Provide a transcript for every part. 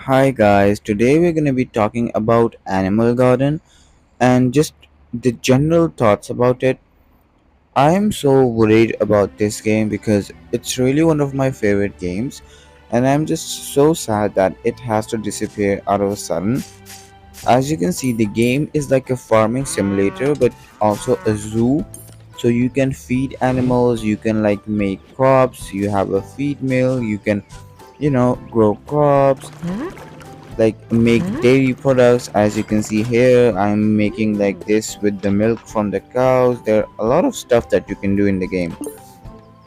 Hi guys, today we're going to be talking about Animal Garden and just the general thoughts about it. I am so worried about this game because it's really one of my favorite games, and I'm just so sad that it has to disappear out of a sudden. As you can see, the game is like a farming simulator but also a zoo. So you can feed animals, you can like make crops, you have a feed mill, you can grow crops, like make dairy products. As you can see here, I'm making like this with the milk from the cows. There are a lot of stuff that you can do in the game.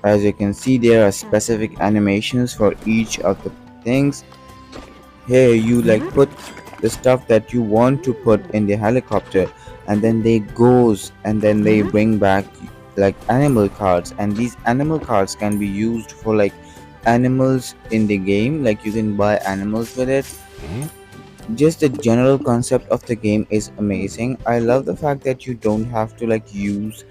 As you can see, there are specific animations for each of the things. Here you like put the stuff that you want to put in the helicopter, and then they goes and then they bring back like animal cards, and these animal cards can be used for like animals in the game. Like you can buy animals with it. Just the general concept of the game is amazing. I love the fact that you don't have to like use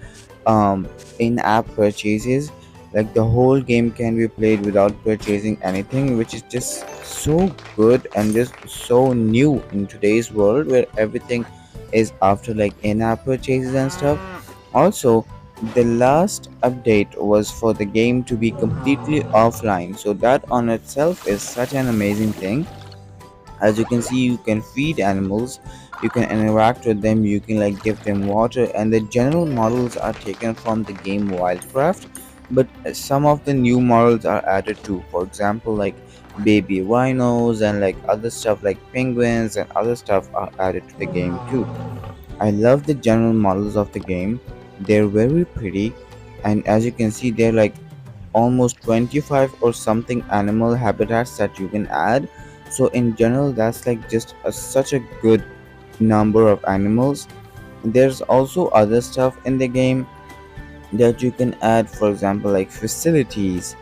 in-app purchases. Like the whole game can be played without purchasing anything, which is just so good and just so new in today's world where everything is after like in-app purchases and stuff. Also, the last update was for the game to be completely offline, so that on itself is such an amazing thing. As you can see, you can feed animals, you can interact with them, you can like give them water, and the general models are taken from the game Wildcraft, but some of the new models are added too. For example, like baby rhinos and like other stuff like penguins and other stuff are added to the game too. I love the general models of the game. They're very pretty, and as you can see, they're like almost 25 or something animal habitats that you can add. So in general, that's like just such a good number of animals. There's also other stuff in the game that you can add, for example like facilities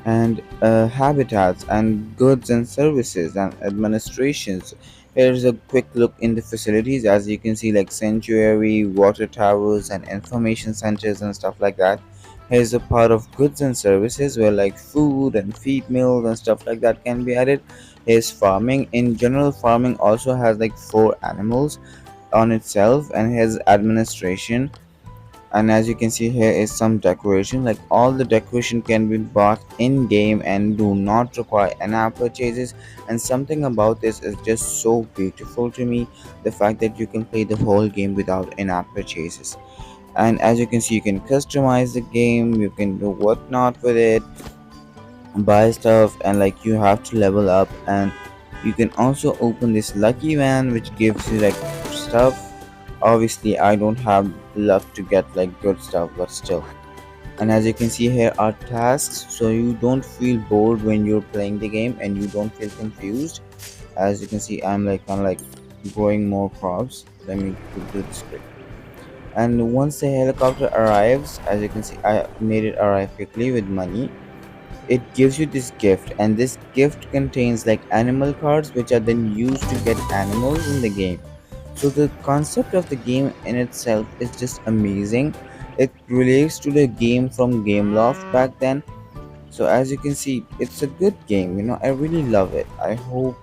and habitats and goods and services and administrations. Here's a quick look in the facilities. As you can see, like sanctuary, water towers, and information centers and stuff like that. Here's a part of goods and services where like food and feed mills and stuff like that can be added. Here's farming. In general, farming also has like four animals on itself, and here's administration. And as you can see, here is some decoration. Like all the decoration can be bought in game and do not require in-app purchases. And something about this is just so beautiful to me, the fact that you can play the whole game without in-app purchases. And as you can see, you can customize the game, you can do whatnot with it, buy stuff, and like you have to level up. And you can also open this lucky van which gives you like stuff. Obviously I don't have luck to get like good stuff, but still. And as you can see, here are tasks, so you don't feel bored when you're playing the game and you don't feel confused. As you can see, I'm like growing more crops. Let me do this quick. And once the helicopter arrives, as you can see, I made it arrive quickly with money. It gives you this gift, and this gift contains like animal cards which are then used to get animals in the game. So the concept of the game in itself is just amazing. It relates to the game from Gameloft back then. So as you can see, it's a good game. I really love it. I hope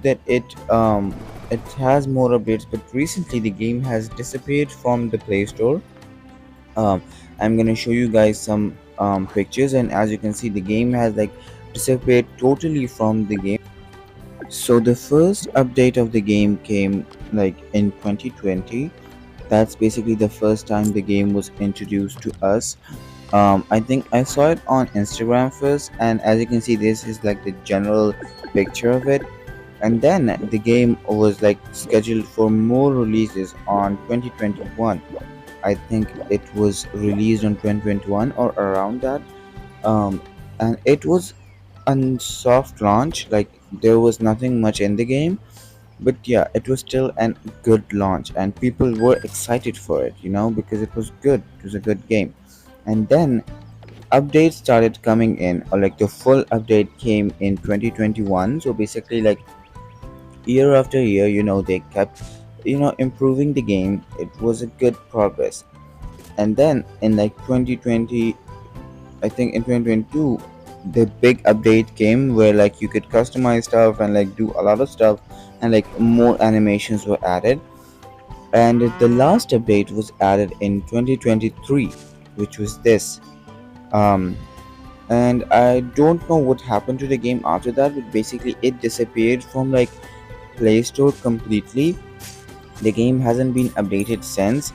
that it has more updates. But recently the game has disappeared from the Play Store. um I'm gonna show you guys some pictures, and as you can see, the game has like disappeared totally from the game. So the first update of the game came like in 2020. That's basically the first time the game was introduced to us. I think I saw it on Instagram first, and as you can see, this is like the general picture of it. And then the game was like scheduled for more releases on 2021. I think it was released on 2021 or around that. Um, and it was a soft launch, like there was nothing much in the game, but yeah, it was still a good launch and people were excited for it, because it was good. It was a good game. And then updates started coming in, or like the full update came in 2021. So basically, like year after year, they kept improving the game. It was a good progress. And then in like 2020, I think in 2022, the big update came where like you could customize stuff and like do a lot of stuff, and like more animations were added. And the last update was added in 2023, which was this. um and I don't know what happened to the game after that, but basically it disappeared from like Play Store completely. The game hasn't been updated since.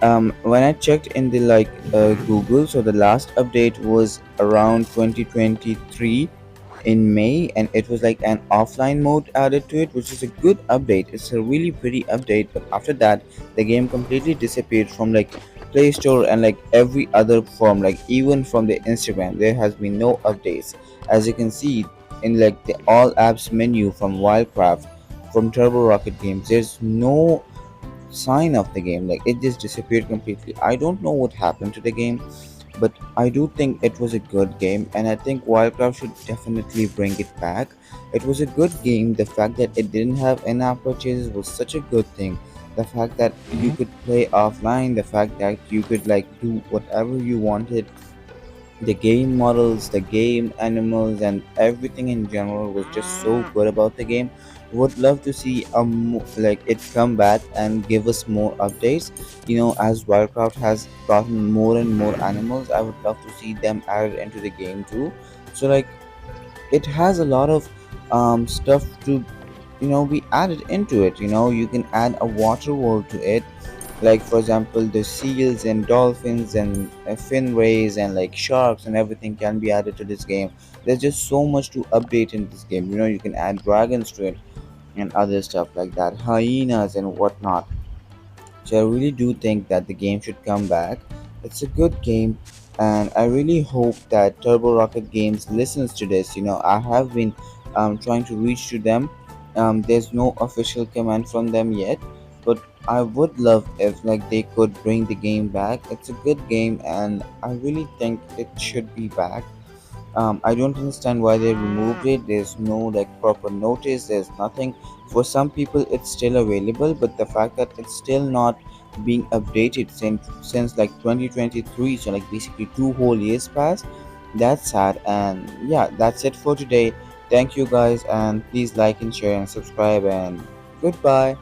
When I checked in the Google, so the last update was around 2023 in May, and it was like an offline mode added to it, which is a good update. It's a really pretty update, but after that, the game completely disappeared from like Play Store and like every other form, like even from the Instagram. There has been no updates. As you can see in like the all apps menu from Wildcraft, from Turbo Rocket Games, there's no sign of the game. Like it just disappeared completely. I don't know what happened to the game, but I do think it was a good game, and I think Wildcraft should definitely bring it back. It was a good game. The fact that it didn't have in-app purchases was such a good thing. The fact that you could play offline, the fact that you could like do whatever you wanted, the game models, the game animals, and everything in general was just so good about the game. Would love to see like it come back and give us more updates. As Wildcraft has gotten more and more animals, I would love to see them added into the game too. So like it has a lot of stuff to be added into it. You can add a water world to it, like for example the seals and dolphins and fin rays and like sharks and everything can be added to this game. There's just so much to update in this game. You can add dragons to it and other stuff like that, hyenas and whatnot. So I really do think that the game should come back. It's a good game, and I really hope that Turbo Rocket Games listens to this. I have been trying to reach to them. There's no official command from them yet, but I would love if like they could bring the game back. It's a good game, and I really think it should be back. I don't understand why they removed it. There's no like proper notice, there's nothing. For some people it's still available, but the fact that it's still not being updated since like 2023, so like basically 2 whole years passed, that's sad. And yeah, that's it for today. Thank you guys, and please like and share and subscribe, and goodbye.